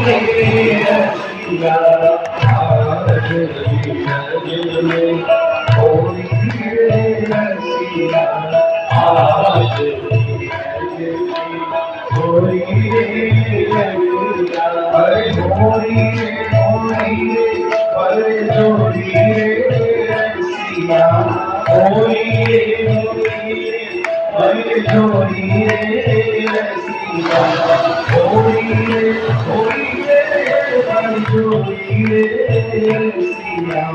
रसिया आज दिल में होली रे रसिया आज दिल में होली रे रसिया अरे होली रे अरे जोड़ी रे रसिया होली रे अरे जोड़ी रे रसिया होली रे अरे जोड़ी रे रसिया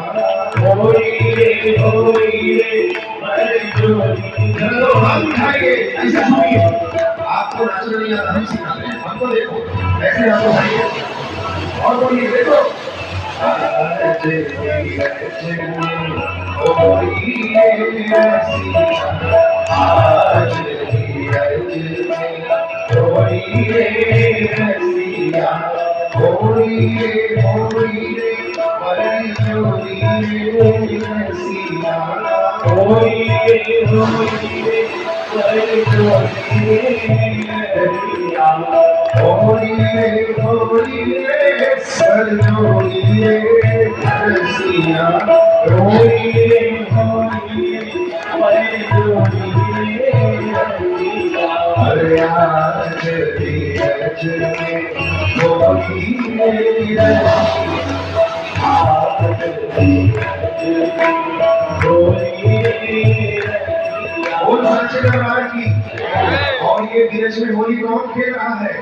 होली रे अरे जोड़ी। चलो हम खाएंगे ऐसा सुनिए, आपको नाचना नहीं आता हम सिखा रहे हैं, हमको देखो ऐसे आपको खाइए और बोलिए देखो आज होली आज होली रे रसिया होली रे अरे जोड़ी रे रसिया होली रे अरे जोड़ी रे रसिया होली रे अरे जोड़ी रे रसिया होली रे अरे जोड़ी रे रसिया अरे आज धीरज में होली रे रसिया आज धीरज में होली रे रसिया। बोल सच्चे दरबार की। और ये धीरज में होली कौन खेल रहा है?